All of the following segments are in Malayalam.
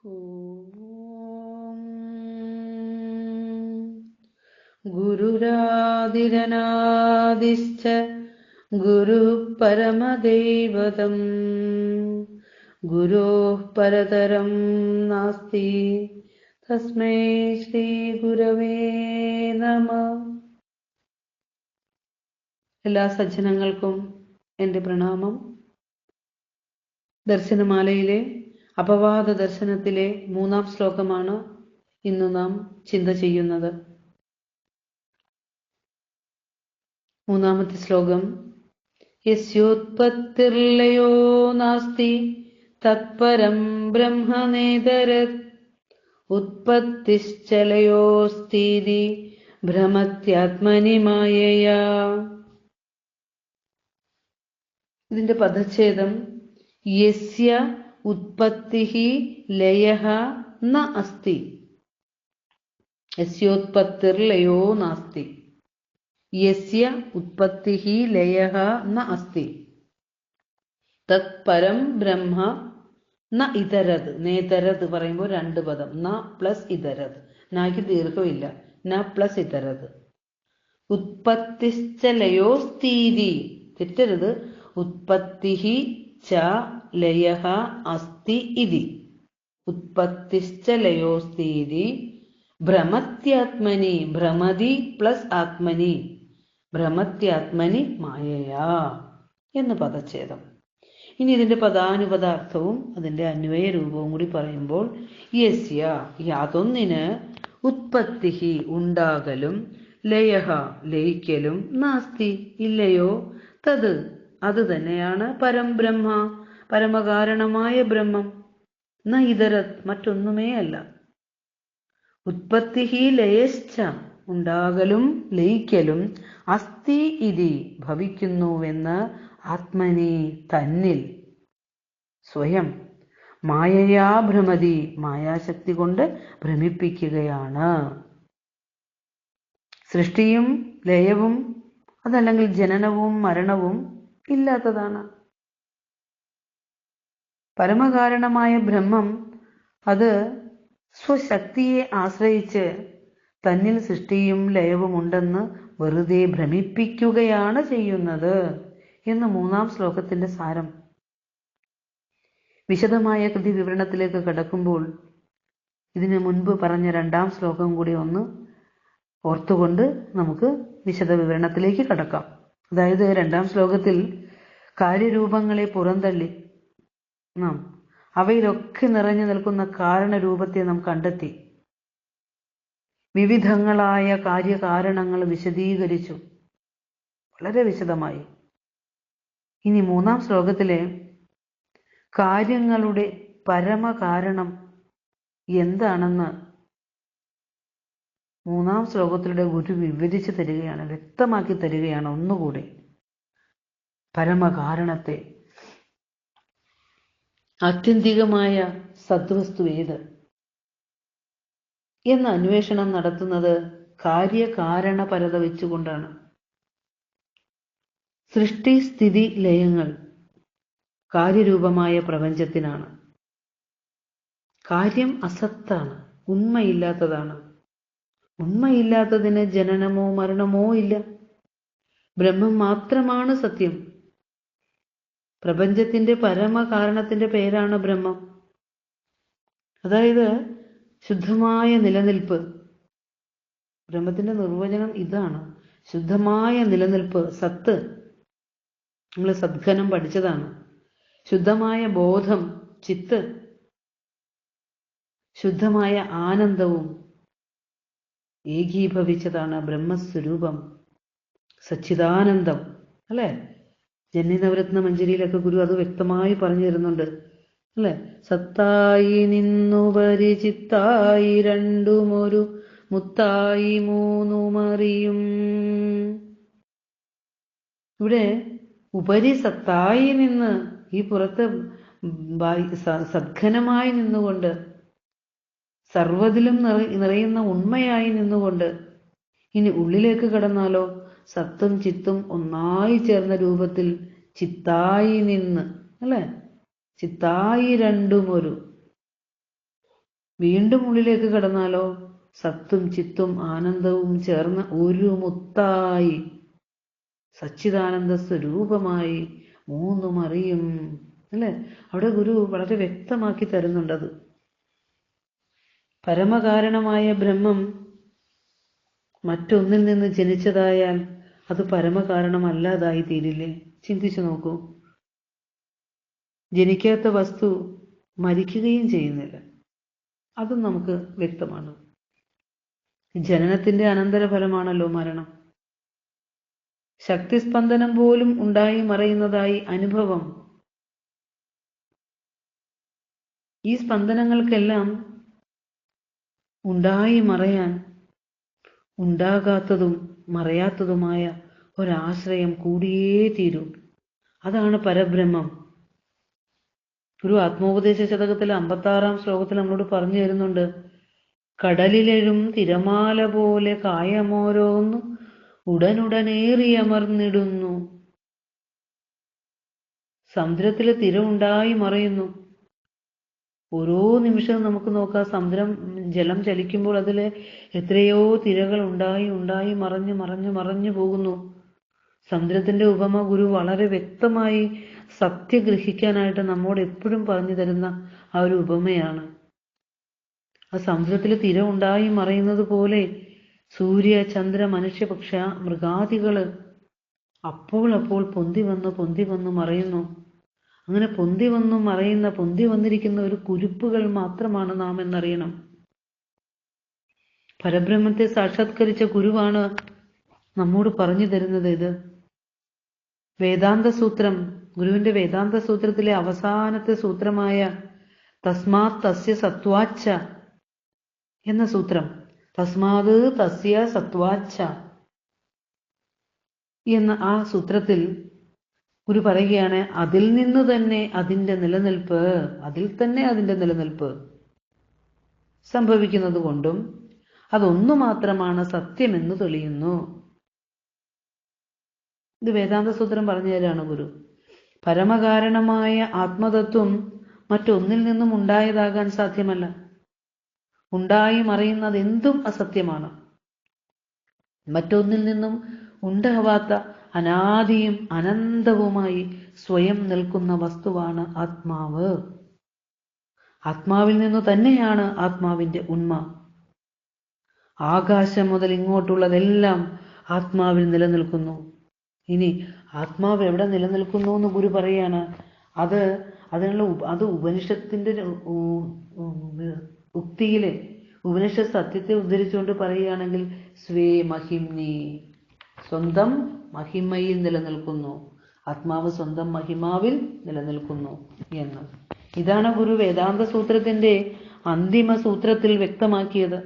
ഓം ഗുരുരാദിരനാദിശ്ച ഗുരുഃ പരമദൈവതം ഗുരോഃ പരതരം നാസ്തി തസ്മൈ ശ്രീ ഗുരവേ നമഃ. എല്ലാ സജ്ജനങ്ങൾക്കും എൻ്റെ പ്രണാമം. ദർശനമാലയിലെ അപവാദ ദർശനത്തിലെ 3-ാം ശ്ലോകമാണ് ഇന്ന് നാം ചിന്ത ചെയ്യുന്നത്. 3-ാമത്തെ ശ്ലോകം: യസ്യോത്പത്തിർലയോ നാസ്തി തത്പരം ബ്രഹ്മ നേതരത് ഉത്പത്തിശ്ചലയോസ്തീതി ഭ്രമത്യാത്മനി മായയാ. ഇതിന്റെ പദച്ഛേദം: യസ്യ ഉത്പത്തിഃ ലയഃ ന അസ്തി. യസ്യോത്പത്തിർലയോ നാസ്തി. യസ്യ ഉത്പത്തിഃ ലയഃ ന അസ്തി തത് പരം ബ്രഹ്മ ന ഇതരത്. നേതരത് പറയുമ്പോൾ 2 പദം, ന പ്ലസ് ഇതരത്. നായ്ക്ക് ദീർഘമില്ല, ന പ്ലസ് ഇതരത്. ഉത്പത്തിശ്ച ലയോസ്തീതി, തെറ്റരുത്, ഉത്പത്തിഃ ച ലയഃ അസ്തി ഇതി. ഉത്പത്തിശ്ച ലയോസ്തീതി ഭ്രമത്യാത്മനി, ഭ്രമതി പ്ലസ് ആത്മനി, ഭ്രമത്യാത്മനി മായയാ എന്ന് പദച്ഛേദം. ഇനി ഇതിന്റെ പദാനുപദാർത്ഥവും അതിന്റെ അന്വയ രൂപവും കൂടി പറയുമ്പോൾ: യസ്യ യാതൊന്നിന്, ഉത്പത്തിഃ ഉണ്ടാകലും, ലയഃ ലയിക്കലും, നാസ്തി ഇല്ലയോ, തത് അത് തന്നെയാണ്, പരം ബ്രഹ്മ പരമകാരണമായ ബ്രഹ്മം, ന ഇതരത് മറ്റൊന്നുമേ അല്ല. ഉത്പത്തിഃ ലയശ്ച ഉണ്ടാകലും ലയിക്കലും, അസ്തി ഇതി ഭവിക്കുന്നുവെന്ന്, ആത്മനി തന്നിൽ, സ്വയം, മായയാ ഭ്രമതി മായാശക്തി കൊണ്ട് ഭ്രമിപ്പിക്കുകയാണ്. സൃഷ്ടിയും ലയവും അതല്ലെങ്കിൽ ജനനവും മരണവും ഇല്ലാത്തതാണ്. പരമകാരണമായ ബ്രഹ്മം അത് സ്വശക്തിയെ ആശ്രയിച്ച് തന്നിൽ സൃഷ്ടിയും ലയവും ഉണ്ടെന്ന് വെറുതെ ഭ്രമിപ്പിക്കുകയാണ് ചെയ്യുന്നത് എന്ന് 3-ാം ശ്ലോകത്തിന്റെ സാരം. വിശദമായ കൃതി വിവരണത്തിലേക്ക് കടക്കുമ്പോൾ ഇതിനു മുൻപ് പറഞ്ഞ 2-ാം ശ്ലോകം കൂടി ഒന്ന് ഓർത്തുകൊണ്ട് നമുക്ക് വിശദ വിവരണത്തിലേക്ക് കടക്കാം. അതായത് 2-ാം ശ്ലോകത്തിൽ കാര്യരൂപങ്ങളെ പുറന്തള്ളി നാം അവയിലൊക്കെ നിറഞ്ഞു നിൽക്കുന്ന കാരണരൂപത്തെ നാം കണ്ടെത്തി വിവിധങ്ങളായ കാര്യകാരണങ്ങൾ വിശദീകരിച്ചു, വളരെ വിശദമായി. ഇനി 3-ാം ശ്ലോകത്തിലെ കാര്യങ്ങളുടെ പരമകാരണം എന്താണെന്ന് 3-ാം ശ്ലോകത്തിലൂടെ ഗുരു വിവരിച്ചു തരികയാണ്, വ്യക്തമാക്കി തരികയാണ്. ഒന്നുകൂടി പരമകാരണത്തെ, ആത്യന്തികമായ സദ്വസ്തു ഏത് എന്ന അന്വേഷണം നടത്തുന്നത് കാര്യകാരണപരത വെച്ചുകൊണ്ടാണ്. സൃഷ്ടി സ്ഥിതി ലയങ്ങൾ കാര്യരൂപമായ പ്രപഞ്ചത്തിനാണ്. കാര്യം അസത്താണ്, ഉണ്മയില്ലാത്തതാണ്. ഉണ്മയില്ലാത്തതിന് ജനനമോ മരണമോ ഇല്ല. ബ്രഹ്മം മാത്രമാണ് സത്യം. പ്രപഞ്ചത്തിന്റെ പരമകാരണത്തിന്റെ പേരാണ് ബ്രഹ്മം. അതായത് ശുദ്ധമായ നിലനിൽപ്പ്. ബ്രഹ്മത്തിന്റെ നിർവചനം ഇതാണ്: ശുദ്ധമായ നിലനിൽപ്പ്, സത്ത്. നമ്മൾ സദ്ഘനം പഠിച്ചതാണ്. ശുദ്ധമായ ബോധം, ചിത്ത്. ശുദ്ധമായ ആനന്ദവും ഏകീഭവിച്ചതാണ് ബ്രഹ്മസ്വരൂപം, സച്ചിദാനന്ദം. അല്ലെ? ജന്യനവരത്ന മഞ്ജരിയിലൊക്കെ ഗുരു അത് വ്യക്തമായി പറഞ്ഞു തരുന്നുണ്ട്. അല്ലെ? സത്തായി നിന്നുപരി ചിത്തായി രണ്ടുമൊരു മുത്തായി മൂന്നുമറിയും. ഇവിടെ ഉപരി സത്തായി നിന്ന്, ഈ പുറത്ത് സദ്ഘനമായി നിന്നുകൊണ്ട്, സർവ്വതിലും നിറയുന്ന ഉണ്മയായി നിന്നുകൊണ്ട്, ഇനി ഉള്ളിലേക്ക് കടന്നാലോ, സത്തും ചിത്തും ഒന്നായി ചേർന്ന രൂപത്തിൽ ചിത്തായി നിന്ന്, അല്ലെ? ചിത്തായി രണ്ടുമൊരു. വീണ്ടും ഉള്ളിലേക്ക് കടന്നാലോ സത്തും ചിത്തും ആനന്ദവും ചേർന്ന ഒരു മുത്തായി സച്ചിദാനന്ദ സ്വരൂപമായി മൂന്നും അറിയും അല്ലെ. അവിടെ ഗുരു വളരെ വ്യക്തമാക്കി തരുന്നുണ്ടത്. പരമകാരണമായ ബ്രഹ്മം മറ്റൊന്നിൽ നിന്ന് ജനിച്ചതായാൽ അത് പരമകാരണമല്ലാതായി തീരില്ലേ? ചിന്തിച്ചു നോക്കൂ. ജനിക്കാത്ത വസ്തു മരിക്കുകയും ചെയ്യുന്നില്ല, അതും നമുക്ക് വ്യക്തമാണ്. ജനനത്തിന്റെ അനന്തരഫലമാണല്ലോ മരണം. ശക്തിസ്പന്ദനം പോലും ഉണ്ടായി മറയുന്നതായി അനുഭവം. ഈ സ്പന്ദനങ്ങൾക്കെല്ലാം ഉണ്ടായി മറയാൻ ഉണ്ടാകാത്തതും മറയാത്തതുമായ ഒരാശ്രയം കൂടിയേ തീരൂ. അതാണ് പരബ്രഹ്മം. ഒരു ആത്മോപദേശ ശതകത്തിലെ 56-ാം ശ്ലോകത്തിൽ നമ്മളോട് പറഞ്ഞു തരുന്നുണ്ട്. കടലിലെഴും തിരമാല പോലെ കായമോരോന്നു ഉടനുടനേറിയമർന്നിടുന്നു. സമുദ്രത്തിലെ തിര ഉണ്ടായി മറയുന്നു. ഓരോ നിമിഷവും നമുക്ക് നോക്കാം, സമുദ്രം ജലം ചലിക്കുമ്പോൾ അതിൽ എത്രയോ തിരകൾ ഉണ്ടായി മറഞ്ഞു പോകുന്നു. സമുദ്രത്തിന്റെ ഉപമ ഗുരു വളരെ വ്യക്തമായി സത്യം ഗ്രഹിക്കാനായിട്ട് നമ്മോട് എപ്പോഴും പറഞ്ഞു തരുന്ന ആ ഒരു ഉപമയാണ്. ആ സമുദ്രത്തിൽ തിര ഉണ്ടായി മറയുന്നത് പോലെ സൂര്യ ചന്ദ്ര മനുഷ്യ പക്ഷ മൃഗാദികള് അപ്പോൾ പൊന്തി വന്ന് മറയുന്നു. അങ്ങനെ പൊന്തി വന്നിരിക്കുന്ന ഒരു കുരുപ്പുകൾ മാത്രമാണ് നാം എന്നറിയണം. പരബ്രഹ്മത്തെ സാക്ഷാത്കരിച്ച ഗുരുവാണ് നമ്മോട് പറഞ്ഞു തരുന്നത് ഇത്. വേദാന്ത സൂത്രം, ഗുരുവിന്റെ വേദാന്ത സൂത്രത്തിലെ അവസാനത്തെ സൂത്രമായ തസ്മാത് തസ്യ സത്വാച്ഛ എന്ന സൂത്രം, തസ്മാത് തസ്യ സത്വാച്ഛ എന്ന ആ സൂത്രത്തിൽ ഗുരു പറയുകയാണ്, അതിൽ നിന്ന് തന്നെ അതിന്റെ നിലനിൽപ്പ് സംഭവിക്കുന്നത് കൊണ്ടും അതൊന്നു മാത്രമാണ് സത്യമെന്ന് തെളിയുന്നു. ഇത് വേദാന്ത സൂത്രം പറഞ്ഞു തരാണ് ഗുരു. പരമകാരണമായ ആത്മതത്വം മറ്റൊന്നിൽ നിന്നും ഉണ്ടായതാകാൻ സാധ്യമല്ല. ഉണ്ടായി മറയുന്നത് എന്തും അസത്യമാണ്. മറ്റൊന്നിൽ നിന്നും ഉണ്ടാവാത്ത അനാദിയും അനന്തവുമായി സ്വയം നിൽക്കുന്ന വസ്തുവാണ് ആത്മാവ്. ആത്മാവിൽ നിന്നു തന്നെയാണ് ആത്മാവിന്റെ ഉണ്മ. ആകാശം മുതൽ ഇങ്ങോട്ടുള്ളതെല്ലാം ആത്മാവിൽ നിലനിൽക്കുന്നു. ഇനി ആത്മാവ് എവിടെ നിലനിൽക്കുന്നു എന്ന് ഗുരു പറയാണ്. അത് ഉപനിഷത്തിന്റെ ഉക്തിയിലെ ഉപനിഷത്ത് സത്യത്തെ ഉദ്ധരിച്ചുകൊണ്ട് പറയുകയാണെങ്കിൽ സ്വേ മഹിംനി, സ്വന്തം മഹിമയിൽ നിലനിൽക്കുന്നു. ആത്മാവ് സ്വന്തം മഹിമാവിൽ നിലനിൽക്കുന്നു എന്ന്. ഇതാണ് ഗുരു വേദാന്ത സൂത്രത്തിന്റെ അന്തിമ സൂത്രത്തിൽ വ്യക്തമാക്കിയത്.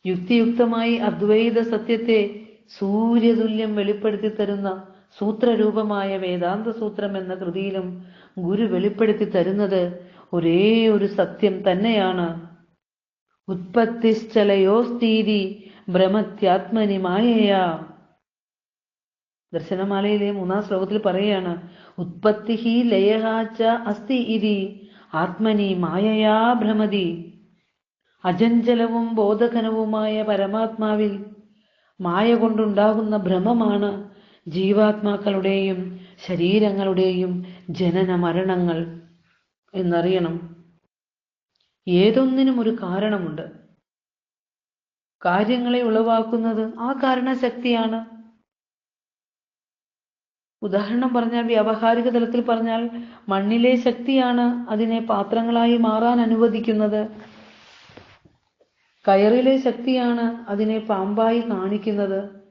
യുക്തിയുക്തമായി അദ്വൈത സത്യത്തെ സൂര്യതുല്യം വെളിപ്പെടുത്തി തരുന്ന സൂത്രരൂപമായ വേദാന്ത സൂത്രം എന്ന കൃതിയിലും ഗുരു വെളിപ്പെടുത്തി തരുന്നത് ഒരേ ഒരു സത്യം തന്നെയാണ്. ഉത്പത്തിശ്ചലയോസ്തീതി ഭ്രമത്യാത്മനി മായയാ. ദർശനമാലയിലെ 3-ാം ശ്ലോകത്തിൽ പറയുകയാണ്, ഉത്പത്തിഹി ലയഹാച്ച അസ്തി ഇതി ആത്മനി മായയാ ഭ്രമതി. അചഞ്ചലവും ബോധഘനവുമായ പരമാത്മാവിൽ മായ കൊണ്ടുണ്ടാകുന്ന ഭ്രമമാണ് ജീവാത്മാക്കളുടെയും ശരീരങ്ങളുടെയും ജനന മരണങ്ങൾ എന്നറിയണം. ഏതൊന്നിനും ഒരു കാരണമുണ്ട്. കാര്യങ്ങളെ ഉളവാക്കുന്നത് ആ കാരണശക്തിയാണ്. ഉദാഹരണം പറഞ്ഞാൽ, വ്യാവഹാരിക തലത്തിൽ പറഞ്ഞാൽ, മണ്ണിലെ ശക്തിയാണ് അതിനെ പാത്രങ്ങളായി മാറാൻ അനുവദിക്കുന്നത്. കയറിലെ ശക്തിയാണ് അതിനെ പാമ്പായി കാണിക്കുന്നത്.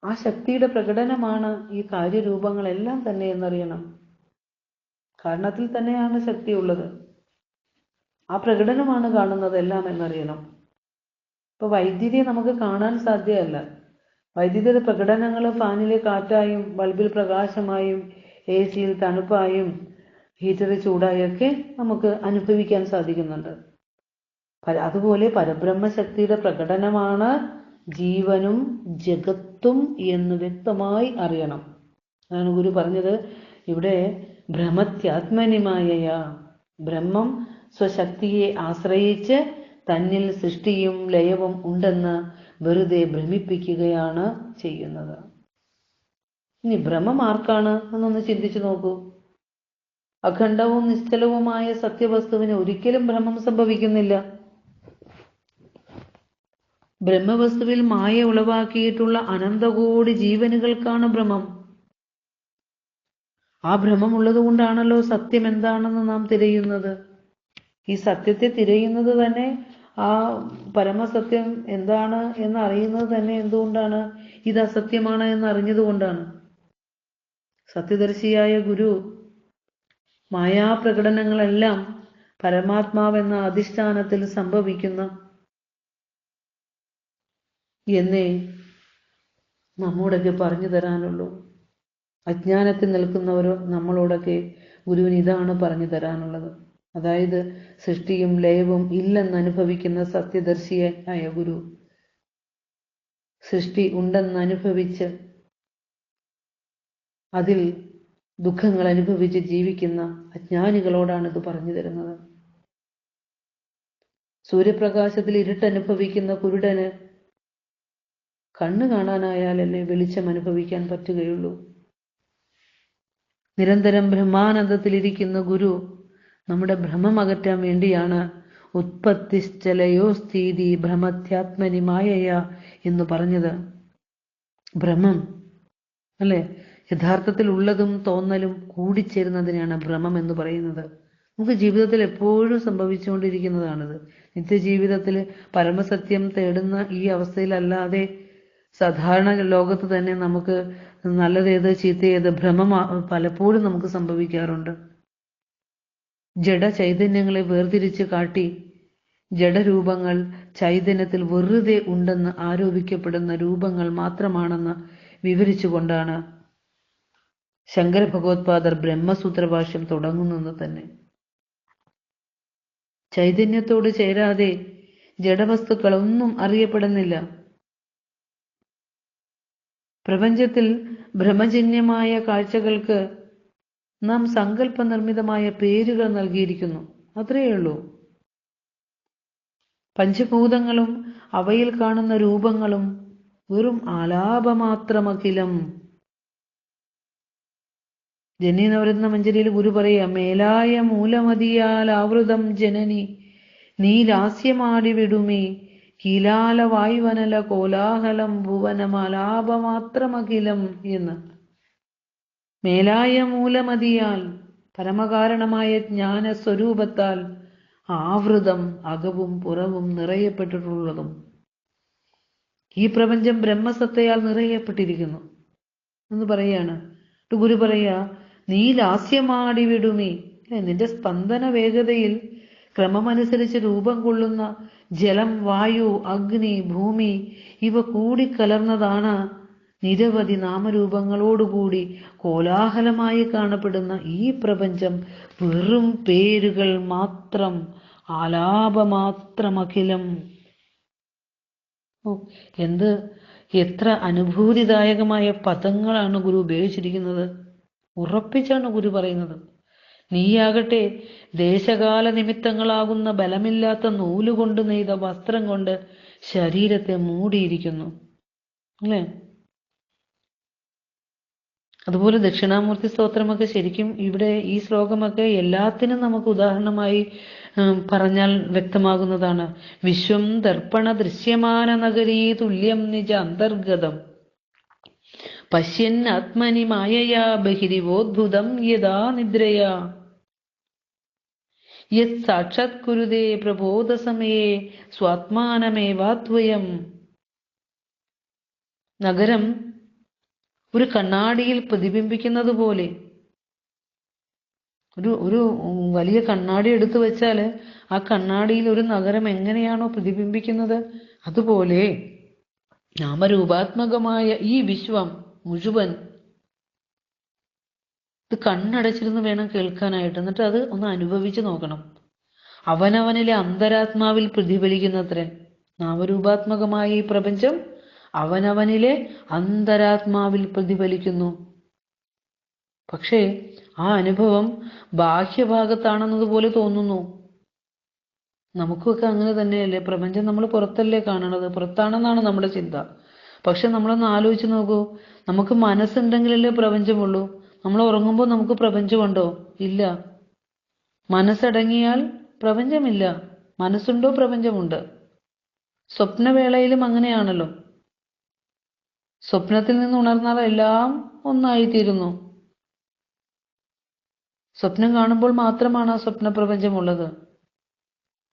ആ ശക്തിയുടെ പ്രകടനമാണ് ഈ കാര്യരൂപങ്ങളെല്ലാം തന്നെ എന്നറിയണം. കാരണത്തിൽ തന്നെയാണ് ശക്തി ഉള്ളത്. ആ പ്രകടനമാണ് കാണുന്നത് എല്ലാം എന്നറിയണം. ഇപ്പൊ വൈദ്യുതിയെ നമുക്ക് കാണാൻ സാധ്യമല്ല. വൈദ്യുതിയുടെ പ്രകടനങ്ങൾ ഫാനിലെ കാറ്റായും ബൾബിൽ പ്രകാശമായും AC-യിൽ തണുപ്പായും ഹീറ്ററിൽ ചൂടായൊക്കെ നമുക്ക് അനുഭവിക്കാൻ സാധിക്കുന്നുണ്ട്. അതുപോലെ പരബ്രഹ്മശക്തിയുടെ പ്രകടനമാണ് ജീവനും ജഗത്തും എന്ന് വ്യക്തമായി അറിയണം. അതാണ് ഗുരു പറഞ്ഞത്. ഇവിടെ ഭ്രമത്യാത്മനിമായയ. ബ്രഹ്മം സ്വശക്തിയെ ആശ്രയിച്ച് തന്നിൽ സൃഷ്ടിയും ലയവും ഉണ്ടെന്ന് വെറുതെ ഭ്രമിപ്പിക്കുകയാണ് ചെയ്യുന്നത്. ഇനി ഭ്രമം ആർക്കാണ് എന്നൊന്ന് ചിന്തിച്ചു നോക്കൂ. അഖണ്ഡവും നിശ്ചലവുമായ സത്യവസ്തുവിന് ഒരിക്കലും ഭ്രമം സംഭവിക്കുന്നില്ല. ബ്രഹ്മവസ്തുവിൽ മായ ഉളവാക്കിയിട്ടുള്ള അനന്തകോടി ജീവനുകൾക്കാണ് ഭ്രമം. ആ ഭ്രമം ഉള്ളത് കൊണ്ടാണല്ലോ സത്യം എന്താണെന്ന് നാം തിരയുന്നത്. ഈ സത്യത്തെ തിരയുന്നത് തന്നെ, ആ പരമസത്യം എന്താണ് എന്ന് അറിയുന്നത് തന്നെ എന്തുകൊണ്ടാണ്? ഇത് അസത്യമാണ് എന്ന് അറിഞ്ഞതുകൊണ്ടാണ്. സത്യദർശിയായ ഗുരു മായാപ്രകടനങ്ങളെല്ലാം പരമാത്മാവെന്ന അധിഷ്ഠാനത്തിൽ സംഭവിക്കുന്ന എന്നേ നമ്മോടൊക്കെ പറഞ്ഞു തരാനുള്ളൂ. അജ്ഞാനത്തിൽ നിൽക്കുന്നവരോ നമ്മളോടൊക്കെ ഗുരുവിന് ഇതാണ് പറഞ്ഞു തരാനുള്ളത്. അതായത് സൃഷ്ടിയും ലയവും ഇല്ലെന്ന് അനുഭവിക്കുന്ന സത്യദർശിയായ ഗുരു സൃഷ്ടി ഉണ്ടെന്ന് അനുഭവിച്ച് അതിൽ ദുഃഖങ്ങൾ അനുഭവിച്ച് ജീവിക്കുന്ന അജ്ഞാനികളോടാണ് ഇത് പറഞ്ഞു തരുന്നത്. സൂര്യപ്രകാശത്തിൽ ഇരുട്ടനുഭവിക്കുന്ന കുരുടന് കണ്ണ് കാണാനായാലല്ലേ വെളിച്ചം അനുഭവിക്കാൻ പറ്റുകയുള്ളൂ. നിരന്തരം ബ്രഹ്മാനന്ദത്തിലിരിക്കുന്ന ഗുരു നമ്മുടെ ഭ്രമം അകറ്റാൻ വേണ്ടിയാണ് ഉത്പത്തിശ്ചലയോ സ്ഥിതി ഭ്രമത്യാത്മനി മായയ എന്ന് പറഞ്ഞത്. ഭ്രമം അല്ലെ, യഥാർത്ഥത്തിൽ ഉള്ളതും തോന്നലും കൂടിച്ചേരുന്നതിനാണ് ഭ്രമം എന്ന് പറയുന്നത്. നമുക്ക് ജീവിതത്തിൽ എപ്പോഴും സംഭവിച്ചുകൊണ്ടിരിക്കുന്നതാണിത്. നിത്യജീവിതത്തിൽ പരമസത്യം തേടുന്ന ഈ അവസ്ഥയിലല്ലാതെ സാധാരണ ലോകത്ത് തന്നെ നമുക്ക് നല്ലതേത് ചീത്തയേത് ഭ്രമം പലപ്പോഴും നമുക്ക് സംഭവിക്കാറുണ്ട്. ജഡ ചൈതന്യങ്ങളെ വേർതിരിച്ച് കാട്ടി ജഡരൂപങ്ങൾ ചൈതന്യത്തിൽ വെറുതെ ഉണ്ടെന്ന് ആരോപിക്കപ്പെടുന്ന രൂപങ്ങൾ മാത്രമാണെന്ന് വിവരിച്ചുകൊണ്ടാണ് ശങ്കര ഭഗവത്പാദർ ബ്രഹ്മസൂത്രഭാഷ്യം തുടങ്ങുന്നത് തന്നെ. ചൈതന്യത്തോട് ചേരാതെ ജഡവസ്തുക്കളൊന്നും അറിയപ്പെടുന്നില്ല. പ്രപഞ്ചത്തിൽ ഭ്രമജന്യമായ കാഴ്ചകൾക്ക് നാം സങ്കല്പനിർമ്മിതമായ പേരുകൾ നൽകിയിരിക്കുന്നു. അത്രയേ ഉള്ളൂ. പഞ്ചഭൂതങ്ങളും അവയിൽ കാണുന്ന രൂപങ്ങളും വെറും ആലാപമാത്രമഖിലം. ജനനി നവരത്ന മഞ്ജരിയിൽ ഗുരു പറയുക, മേലായ മൂലമതിയാൽ ആവൃതം ജനനി നീ ലാസ്യമാടി വിടുമേ കീലാല വായുവനല കോലാഹലം ഭുവനമാലാപമാത്രമഖിലം എന്ന്. മേലായ മൂലമതിയാൽ പരമകാരണമായ ജ്ഞാന സ്വരൂപത്താൽ ആവൃതം അകവും പുറവും നിറയപ്പെട്ടിട്ടുള്ളതും. ഈ പ്രപഞ്ചം ബ്രഹ്മസത്തയാൽ നിറയപ്പെട്ടിരിക്കുന്നു എന്ന് പറയാണ്. ഗുരു പറയാ, നീ ലാസ്യമാടി വിടുമേ. നിന്റെ സ്പന്ദന വേഗതയിൽ ക്രമമനുസരിച്ച് രൂപം കൊള്ളുന്ന ജലം, വായു, അഗ്നി, ഭൂമി ഇവ കൂടിക്കലർന്നതാണ് നിരവധി നാമരൂപങ്ങളോടുകൂടി കോലാഹലമായി കാണപ്പെടുന്ന ഈ പ്രപഞ്ചം. വെറും പേരുകൾ മാത്രം, ആലാപമാത്രമഖിലം. എത്ര അനുഭൂതിദായകമായ പദങ്ങളാണ് ഗുരു ഉപയോഗിച്ചിരിക്കുന്നത്. ഉറപ്പിച്ചാണ് ഗുരു പറയുന്നത്. നീയാകട്ടെ ദേശകാല നിമിത്തങ്ങളാകുന്ന ബലമില്ലാത്ത നൂലുകൊണ്ട് നെയ്ത വസ്ത്രം കൊണ്ട് ശരീരത്തെ മൂടിയിരിക്കുന്നു അല്ലേ. അതുപോലെ ദക്ഷിണാമൂർത്തി സ്തോത്രമൊക്കെ ശരിക്കും ഇവിടെ ഈ ശ്ലോകമൊക്കെ എല്ലാത്തിനും നമുക്ക് ഉദാഹരണമായി പറഞ്ഞാൽ വ്യക്തമാകുന്നതാണ്. വിശ്വം ദർപ്പണ ദൃശ്യമാന നഗരീ തുല്യം നിജ അന്തർഗതം പശ്യൻ ആത്മനി മായയാ ബഹിരിവോദ്ഭുതം യഥാ നിദ്രയാ യത് സാക്ഷാത് കുരുതേ പ്രബോധസമയേ സ്വാത്മാനമേവാദ്വയം. നഗരം ഒരു കണ്ണാടിയിൽ പ്രതിബിംബിക്കുന്നത് പോലെ, ഒരു വലിയ കണ്ണാടി എടുത്തു വെച്ചാൽ ആ കണ്ണാടിയിൽ ഒരു നഗരം എങ്ങനെയാണോ പ്രതിബിംബിക്കുന്നത്, അതുപോലെ നാമരൂപാത്മകമായ ഈ വിശ്വം മുഴുവൻ ഇത് കണ്ണടച്ചിരുന്ന് വേണം കേൾക്കാനായിട്ട്. എന്നിട്ട് അത് ഒന്ന് അനുഭവിച്ച് നോക്കണം. അവനവനിലെ അന്തരാത്മാവിൽ പ്രതിഫലിക്കുന്നത്രേ നാമരൂപാത്മകമായ ഈ പ്രപഞ്ചം. അവനവനിലെ അന്തരാത്മാവിൽ പ്രതിഫലിക്കുന്നു. പക്ഷേ ആ അനുഭവം ബാഹ്യഭാഗത്താണെന്നതുപോലെ തോന്നുന്നു. നമുക്കൊക്കെ അങ്ങനെ തന്നെയല്ലേ? പ്രപഞ്ചം നമ്മൾ പുറത്തല്ലേ കാണണത്, പുറത്താണെന്നാണ് നമ്മുടെ ചിന്ത. പക്ഷെ നമ്മളൊന്ന് ആലോചിച്ച് നോക്കൂ, നമുക്ക് മനസ്സുണ്ടെങ്കിലല്ലേ പ്രപഞ്ചമുള്ളൂ. നമ്മൾ ഉറങ്ങുമ്പോൾ നമുക്ക് പ്രപഞ്ചമുണ്ടോ? ഇല്ല. മനസ്സടങ്ങിയാൽ പ്രപഞ്ചമില്ല. മനസ്സുണ്ടോ? പ്രപഞ്ചമുണ്ട്. സ്വപ്നവേളയിലും അങ്ങനെയാണല്ലോ. സ്വപ്നത്തിൽ നിന്ന് ഉണർന്നാൽ എല്ലാം ഒന്നായിത്തീരുന്നു. സ്വപ്നം കാണുമ്പോൾ മാത്രമാണ് ആ സ്വപ്ന പ്രപഞ്ചമുള്ളത്.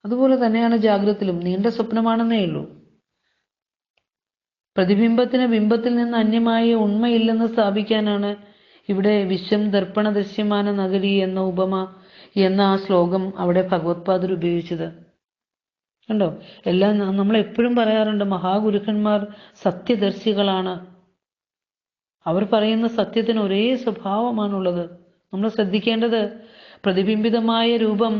അതുപോലെ തന്നെയാണ് ജാഗ്രതയിലും. നീണ്ട സ്വപ്നമാണെന്നേ ഉള്ളൂ. പ്രതിബിംബത്തിന് ബിംബത്തിൽ നിന്ന് അന്യമായ ഉണ്മയില്ലെന്ന് സ്ഥാപിക്കാനാണ് ഇവിടെ വിശ്വം ദർപ്പണ ദൃശ്യമാന നഗരി എന്ന ഉപമ എന്ന ആ ശ്ലോകം അവിടെ ഭഗവത്പാദർ ഉപയോഗിച്ചത്. കണ്ടോ? എല്ലാം നമ്മൾ എപ്പോഴും പറയാറുണ്ട്, മഹാഗുരുക്കന്മാർ സത്യദർശികളാണ്. അവർ പറയുന്ന സത്യത്തിന് ഒരേ സ്വഭാവമാണുള്ളത്. നമ്മൾ ശ്രദ്ധിക്കേണ്ടത്, പ്രതിബിംബിതമായ രൂപം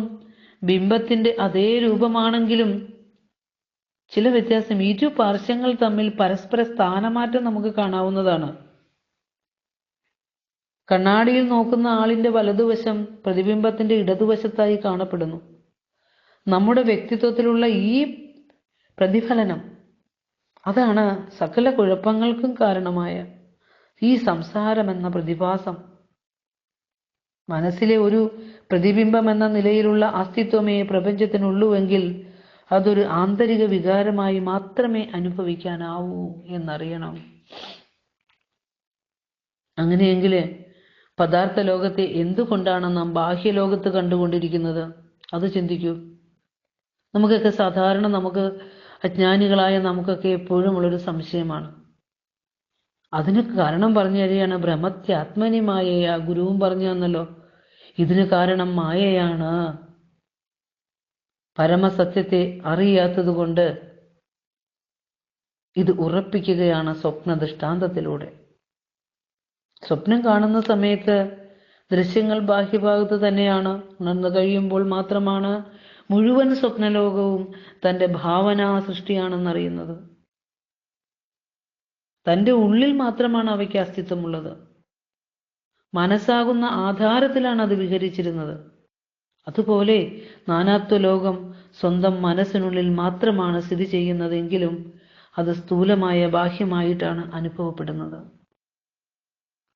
ബിംബത്തിന്റെ അതേ രൂപമാണെങ്കിലും ചില വ്യത്യാസം. ഇരു പാർശ്വങ്ങൾ തമ്മിൽ പരസ്പര സ്ഥാനമാറ്റം നമുക്ക് കാണാവുന്നതാണ്. കണ്ണാടിയിൽ നോക്കുന്ന ആളിന്റെ വലതുവശം പ്രതിബിംബത്തിന്റെ ഇടതുവശത്തായി കാണപ്പെടുന്നു. നമ്മുടെ വ്യക്തിത്വത്തിലുള്ള ഈ പ്രതിഫലനം, അതാണ് സകല കുഴപ്പങ്ങൾക്കും കാരണമായ ഈ സംസാരം എന്ന പ്രതിഭാസം. മനസ്സിലെ ഒരു പ്രതിബിംബം എന്ന നിലയിലുള്ള അസ്തിത്വമേ പ്രപഞ്ചത്തിനുള്ളൂവെങ്കിൽ അതൊരു ആന്തരിക വികാരമായി മാത്രമേ അനുഭവിക്കാനാവൂ എന്നറിയണം. അങ്ങനെയെങ്കിൽ പദാർത്ഥ ലോകത്തെ എന്തുകൊണ്ടാണ് നാം ബാഹ്യലോകത്ത് കണ്ടുകൊണ്ടിരിക്കുന്നത്? അത് ചിന്തിക്കൂ. നമുക്കൊക്കെ സാധാരണ, നമുക്ക് അജ്ഞാനികളായ നമുക്കൊക്കെ എപ്പോഴും ഉള്ളൊരു സംശയമാണ്. അതിന് കാരണം പറഞ്ഞു തരികയാണ്, ഭ്രമത്യാത്മനി മായയ. ഗുരുവും പറഞ്ഞു തന്നല്ലോ, ഇതിന് കാരണം മായയാണ്. പരമസത്യത്തെ അറിയാത്തത് കൊണ്ട് ഇത് ഉറപ്പിക്കുകയാണ് സ്വപ്ന ദൃഷ്ടാന്തത്തിലൂടെ. സ്വപ്നം കാണുന്ന സമയത്ത് ദൃശ്യങ്ങൾ ബാഹ്യഭാഗത്ത് തന്നെയാണ്. ഉണർന്നു കഴിയുമ്പോൾ മാത്രമാണ് മുഴുവൻ സ്വപ്നലോകവും തൻ്റെ ഭാവനാ സൃഷ്ടിയാണെന്നറിയുന്നത്. തൻ്റെ ഉള്ളിൽ മാത്രമാണ് അവയ്ക്ക് അസ്തിത്വമുള്ളത്. മനസ്സാകുന്ന ആധാരത്തിലാണ് അത് വിഹരിച്ചിരുന്നത്. അതുപോലെ നാനാത്വ ലോകം സ്വന്തം മനസ്സിനുള്ളിൽ മാത്രമാണ് സ്ഥിതി ചെയ്യുന്നതെങ്കിലും അത് സ്ഥൂലമായ ബാഹ്യമായിട്ടാണ് അനുഭവപ്പെടുന്നത്.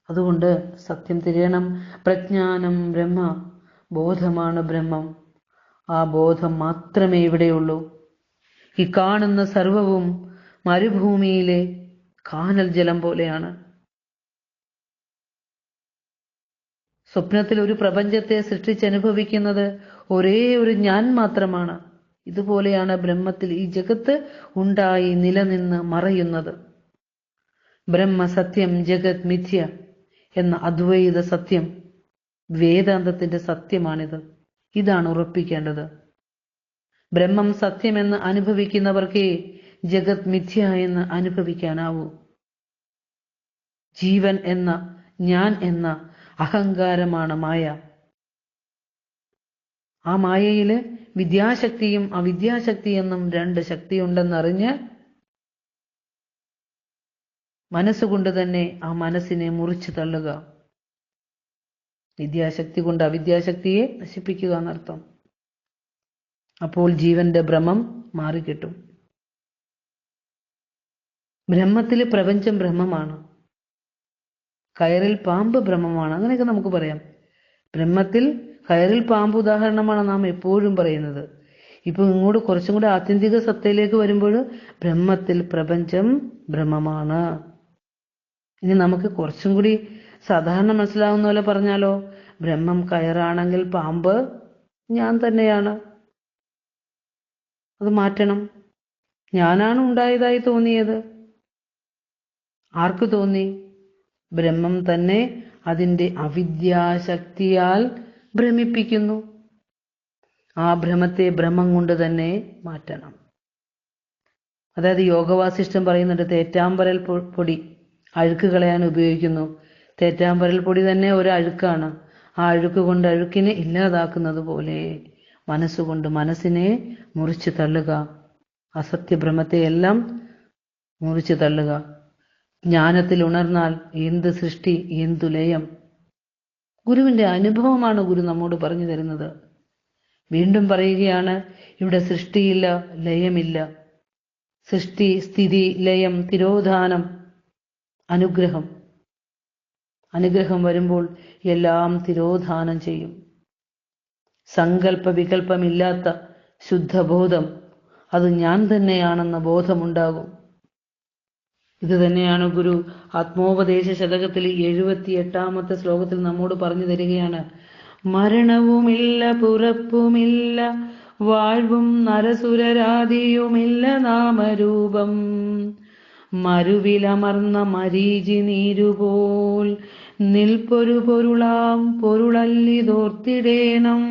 അതുകൊണ്ട് സത്യം തിരയണം. പ്രജ്ഞാനം ബ്രഹ്മ, ബോധമാണ് ബ്രഹ്മം. ആ ബോധം മാത്രമേ ഇവിടെയുള്ളൂ. ഈ കാണുന്ന സർവവും മരുഭൂമിയിലെ കാനൽ ജലം പോലെയാണ്. സ്വപ്നത്തിൽ ഒരു പ്രപഞ്ചത്തെ സൃഷ്ടിച്ചനുഭവിക്കുന്നത് ഒരേ ഒരു ഞാൻ മാത്രമാണ്. ഇതുപോലെയാണ് ബ്രഹ്മത്തിൽ ഈ ജഗത്ത് ഉണ്ടായി നിലനിന്ന് മറയുന്നത്. ബ്രഹ്മ സത്യം, ജഗത് മിഥ്യ എന്ന അദ്വൈത സത്യം, വേദാന്തത്തിന്റെ സത്യമാണിത്. ഇതാണ് ഉറപ്പിക്കേണ്ടത്. ബ്രഹ്മം സത്യമെന്ന് അനുഭവിക്കുന്നവർക്കേ ജഗത് മിഥ്യ എന്ന് അനുഭവിക്കാനാവൂ. ജീവൻ എന്ന, ഞാൻ എന്ന അഹങ്കാരമാണ് മായ. ആ മായയില് വിദ്യാശക്തിയും അവിദ്യാശക്തി എന്നും രണ്ട് ശക്തിയുണ്ടെന്നറിഞ്ഞ് മനസ്സുകൊണ്ട് തന്നെ ആ മനസ്സിനെ മുറിച്ചു തള്ളുക. വിദ്യാശക്തി കൊണ്ട് അവിദ്യാശക്തിയെ നശിപ്പിക്കുക എന്നർത്ഥം. അപ്പോൾ ജീവന്റെ ഭ്രമം മാറിക്കിട്ടും. ബ്രഹ്മത്തില് പ്രപഞ്ചം ബ്രഹ്മമാണ്, കയറിൽ പാമ്പ് ബ്രഹ്മമാണ്. അങ്ങനെയൊക്കെ നമുക്ക് പറയാം. ബ്രഹ്മത്തിൽ കയറിൽ പാമ്പ് ഉദാഹരണമാണ് നാം എപ്പോഴും പറയുന്നത്. ഇപ്പൊ ഇങ്ങോട്ട് കുറച്ചും കൂടെ ആത്യന്തിക സത്തയിലേക്ക് വരുമ്പോൾ ബ്രഹ്മത്തിൽ പ്രപഞ്ചം ബ്രഹ്മമാണ്. ഇനി നമുക്ക് കുറച്ചും കൂടി സാധാരണ മനസ്സിലാവുന്ന പോലെ പറഞ്ഞാലോ, ബ്രഹ്മം കയറാണെങ്കിൽ പാമ്പ് ഞാൻ തന്നെയാണ്. അത് മാറ്റണം. ഞാനാണ് ഉണ്ടായതായി തോന്നിയത്. ആർക്ക് തോന്നി? ബ്രഹ്മം തന്നെ അതിൻ്റെ അവിദ്യാശക്തിയാൽ ഭ്രമിപ്പിക്കുന്നു. ആ ഭ്രമത്തെ ബ്രഹ്മം കൊണ്ട് തന്നെ മാറ്റണം. അതായത് യോഗവാസിഷ്ടം പറയുന്നുണ്ട്, തേറ്റാമ്പരൽ പൊടി അഴുക്ക് കളയാൻ ഉപയോഗിക്കുന്നു. തേറ്റാമ്പരൽ പൊടി തന്നെ ഒരു അഴുക്കാണ്. ആ അഴുക്ക് കൊണ്ട് അഴുക്കിനെ ഇല്ലാതാക്കുന്നത് പോലെ മനസ്സുകൊണ്ട് മനസ്സിനെ മുറിച്ചു തള്ളുക. അസത്യഭ്രമത്തെ എല്ലാം മുറിച്ചു തള്ളുക. ജ്ഞാനത്തിൽ ഉണർന്നാൽ എന്ത് സൃഷ്ടി, എന്തു ലയം. ഗുരുവിന്റെ അനുഭവമാണ് ഗുരു നമ്മോട് പറഞ്ഞു തരുന്നത്. വീണ്ടും പറയുകയാണ്, ഇവിടെ സൃഷ്ടിയില്ല, ലയമില്ല. സൃഷ്ടി, സ്ഥിതി, ലയം, തിരോധാനം, അനുഗ്രഹം. അനുഗ്രഹം വരുമ്പോൾ എല്ലാം തിരോധാനം ചെയ്യും. സങ്കല്പ വികല്പമില്ലാത്ത ശുദ്ധബോധം, അത് ഞാൻ തന്നെയാണെന്ന ബോധമുണ്ടാകും. ഇത് തന്നെയാണ് ഗുരു ആത്മോപദേശ ശതകത്തിൽ 78ാമത്തെ ശ്ലോകത്തിൽ നമ്മോട് പറഞ്ഞു തരികയാണ്. മരണവുമില്ല, പുറപ്പുമില്ല, വാഴ്വും നരസുരരാതിയുമില്ല, നാമരൂപം മരുവിലമർന്ന മരീചി നീരുപോൽ നിൽപ്പൊരു പൊരുളാം പൊരുളല്ലിതോർത്തിടേണം.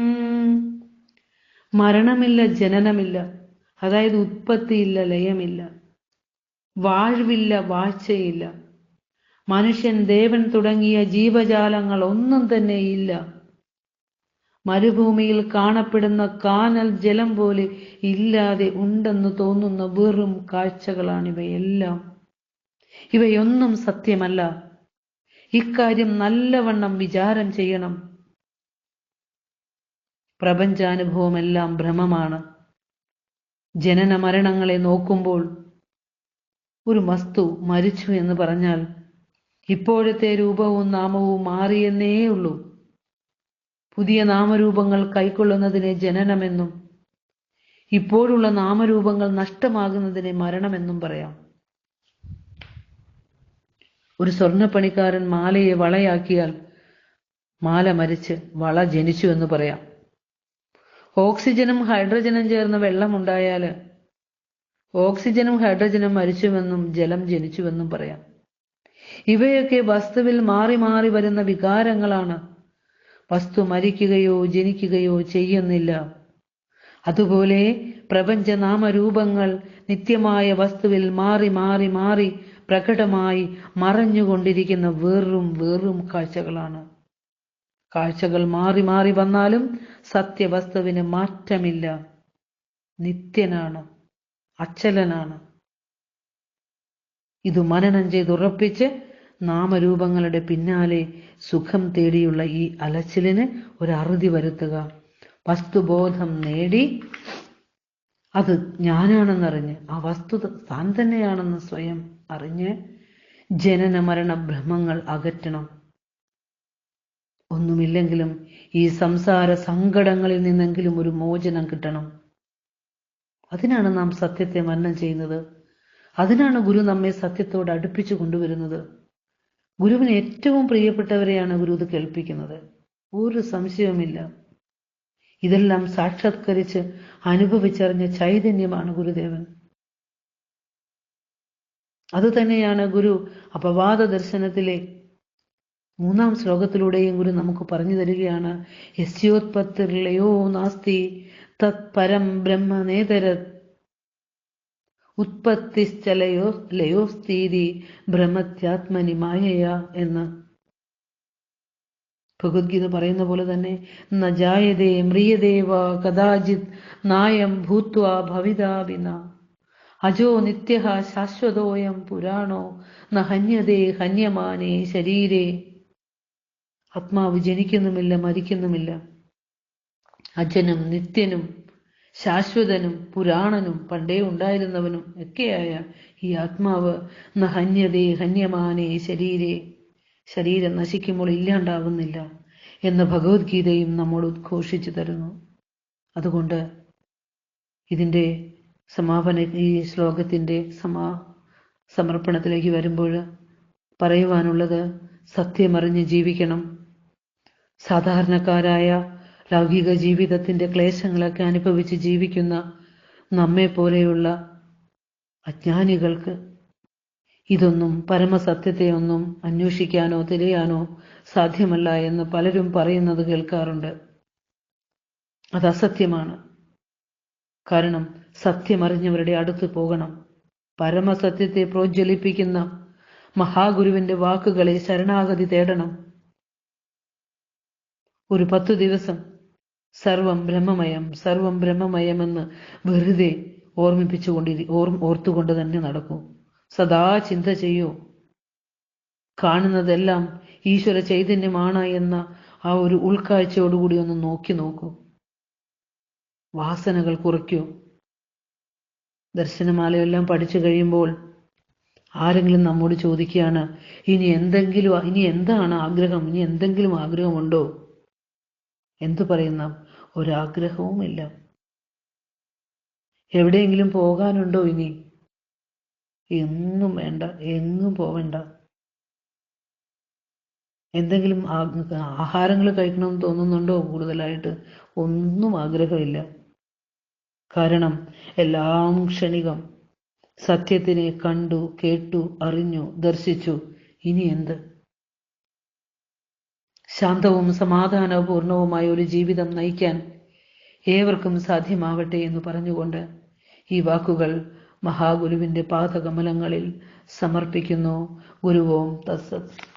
മരണമില്ല, ജനനമില്ല, അതായത് ഉത്പത്തിയില്ല, ലയമില്ല. വാഴ്വില്ല, വാഴ്ചയില്ല. മനുഷ്യൻ, ദേവൻ തുടങ്ങിയ ജീവജാലങ്ങൾ ഒന്നും തന്നെ ഇല്ല. മരുഭൂമിയിൽ കാണപ്പെടുന്ന കാനൽ ജലം പോലെ ഇല്ലാതെ ഉണ്ടെന്ന് തോന്നുന്ന വെറും കാഴ്ചകളാണിവയെല്ലാം. ഇവയൊന്നും സത്യമല്ല. ഇക്കാര്യം നല്ലവണ്ണം വിചാരം ചെയ്യണം. പ്രപഞ്ചാനുഭവമെല്ലാം ഭ്രമമാണ്. ജനന മരണങ്ങളെ നോക്കുമ്പോൾ ഒരു വസ്തു മരിച്ചു എന്ന് പറഞ്ഞാൽ ഇപ്പോഴത്തെ രൂപവും നാമവും മാറിയെന്നേ ഉള്ളൂ. പുതിയ നാമരൂപങ്ങൾ കൈക്കൊള്ളുന്നതിനെ ജനനമെന്നും ഇപ്പോഴുള്ള നാമരൂപങ്ങൾ നഷ്ടമാകുന്നതിനെ മരണമെന്നും പറയാം. ഒരു സ്വർണ്ണപ്പണിക്കാരൻ മാലയെ വളയാക്കിയാൽ മാല മരിച്ച് വള ജനിച്ചു എന്ന് പറയാം. ഓക്സിജനും ഹൈഡ്രജനും ചേർന്ന് വെള്ളമുണ്ടായാൽ ഓക്സിജനും ഹൈഡ്രജനും മരിച്ചുവെന്നും ജലം ജനിച്ചുവെന്നും പറയാം. ഇവയൊക്കെ വസ്തുവിൽ മാറി മാറി വരുന്ന വികാരങ്ങളാണ്. വസ്തു മരിക്കുകയോ ജനിക്കുകയോ ചെയ്യുന്നില്ല. അതുപോലെ പ്രപഞ്ചനാമരൂപങ്ങൾ നിത്യമായ വസ്തുവിൽ മാറി മാറി മാറി പ്രകടമായി മറഞ്ഞുകൊണ്ടിരിക്കുന്ന വെറും കാഴ്ചകളാണ്. കാഴ്ചകൾ മാറി മാറി വന്നാലും സത്യവസ്തുവിന് മാറ്റമില്ല. നിത്യനാണ്, അച്ചലനാണ്. ഇത് മനനം ചെയ്തുറപ്പിച്ച് നാമരൂപങ്ങളുടെ പിന്നാലെ സുഖം തേടിയുള്ള ഈ അലച്ചിലിന് ഒരു അറുതി വരുത്തുക. വസ്തുബോധം നേടി അത് ഞാനാണെന്നറിഞ്ഞ്, ആ വസ്തു താൻ തന്നെയാണെന്ന് സ്വയം അറിഞ്ഞ് ജനന മരണ ഭ്രമങ്ങൾ അകറ്റണം. ഒന്നുമില്ലെങ്കിലും ഈ സംസാര സങ്കടങ്ങളിൽ നിന്നെങ്കിലും ഒരു മോചനം കിട്ടണം. അതിനാണ് നാം സത്യത്തെ മനനം ചെയ്യുന്നത്. അതിനാണ് ഗുരു നമ്മെ സത്യത്തോട് അടുപ്പിച്ചു കൊണ്ടുവരുന്നത്. ഗുരുവിന് ഏറ്റവും പ്രിയപ്പെട്ടവരെയാണ് ഗുരു ഇത് കേൾപ്പിക്കുന്നത്. ഒരു സംശയവുമില്ല. ഇതെല്ലാം സാക്ഷാത്കരിച്ച് അനുഭവിച്ചറിഞ്ഞ ചൈതന്യമാണ് ഗുരുദേവൻ. അതുതന്നെയാണ് ഗുരു അപവാദ ദർശനത്തിലെ 3-ാം ശ്ലോകത്തിലൂടെയും ഗുരു നമുക്ക് പറഞ്ഞു തരികയാണ്. യസ്യോത്പത്തിർലയോ നാസ്തി തത് പരം ബ്രഹ്മ നേതരത് ഉത്പത്തിശ്ചലയോ ലയോസ്ഥിതി ഭ്രമത്യാത്മനി മായയ എന്ന് ഭഗവത്ഗീത പറയുന്ന പോലെ തന്നെ ന ജായതേ മ്രിയദേവ കദാചിത് നായം ഭൂത്വാ ഭവിതാവിന അജോ നിത്യഃ ശാശ്വതോയം പുരാണോ ന ഹന്യതേ ഹന്യമാനേ ശരീരേ. ആത്മാവ് ജനിക്കുന്നുമില്ല, മരിക്കുന്നുമില്ല. അജനും നിത്യനും ശാശ്വതനും പുരാണനും പണ്ടേ ഉണ്ടായിരുന്നവനും ഒക്കെയായ ഈ ആത്മാവ് ന ഹന്യതേ ഹന്യമാനേ ശരീരേ, ശരീരം നശിക്കുമ്പോൾ ഇല്ലാണ്ടാവുന്നില്ല എന്ന് ഭഗവത്ഗീതയും നമ്മോട് ഉദ്ഘോഷിച്ചു തരുന്നു. അതുകൊണ്ട് ഇതിൻ്റെ സമാപന ഈ ശ്ലോകത്തിൻ്റെ സമർപ്പണത്തിലേക്ക് വരുമ്പോൾ പറയുവാനുള്ളത്, സത്യമറിഞ്ഞ് ജീവിക്കണം. സാധാരണക്കാരായ ലൗകിക ജീവിതത്തിൻ്റെ ക്ലേശങ്ങളൊക്കെ അനുഭവിച്ച് ജീവിക്കുന്ന നമ്മെ പോലെയുള്ള അജ്ഞാനികൾക്ക് ഇതൊന്നും പരമസത്യത്തെ ഒന്നും അന്വേഷിക്കാനോ തിരയാനോ സാധ്യമല്ല എന്ന് പലരും പറയുന്നത് കേൾക്കാറുണ്ട്. അത് അസത്യമാണ്. കാരണം സത്യമറിഞ്ഞവരുടെ അടുത്ത് പോകണം. പരമസത്യത്തെ പ്രോജ്വലിപ്പിക്കുന്ന മഹാഗുരുവിന്റെ വാക്കുകളെ ശരണാഗതി തേടണം. ഒരു 10 ദിവസം സർവം ബ്രഹ്മമയമെന്ന് വെറുതെ ഓർത്തുകൊണ്ട് തന്നെ നടക്കൂ. സദാ ചിന്ത ചെയ്യൂ. കാണുന്നതെല്ലാം ഈശ്വര ചൈതന്യമാണ് എന്ന ആ ഒരു ഉൾക്കാഴ്ചയോടുകൂടി ഒന്ന് നോക്കൂ. വാസനകൾ കുറയ്ക്കൂ. ദർശനമാലയെല്ലാം പഠിച്ചു കഴിയുമ്പോൾ ആരെങ്കിലും നമ്മോട് ചോദിക്കുകയാണ്, ഇനി എന്താണ് ആഗ്രഹം, ഇനി എന്തെങ്കിലും ആഗ്രഹമുണ്ടോ? എന്തു പറയുന്ന? ഒരാഗ്രഹവുമില്ല. എവിടെയെങ്കിലും പോകാനുണ്ടോ ഇനി? എങ്ങും വേണ്ട, എങ്ങും പോവണ്ട. എന്തെങ്കിലും ആഹാരങ്ങൾ കഴിക്കണമെന്ന് തോന്നുന്നുണ്ടോ? കൂടുതലായിട്ട് ഒന്നും ആഗ്രഹമില്ല. കാരണം എല്ലാം ക്ഷണികം. സത്യത്തിനെ കണ്ടു, കേട്ടു, അറിഞ്ഞു, ദർശിച്ചു. ഇനി എന്ത്? ശാന്തവും സമാധാനപൂർണവുമായ ഒരു ജീവിതം നയിക്കാൻ ഏവർക്കും സാധ്യമാവട്ടെ എന്ന് പറഞ്ഞുകൊണ്ട് ഈ വാക്കുകൾ മഹാഗുരുവിന്റെ പാദകമലങ്ങളിൽ സമർപ്പിക്കുന്നു. ഗുരു ഓം തത്സത്.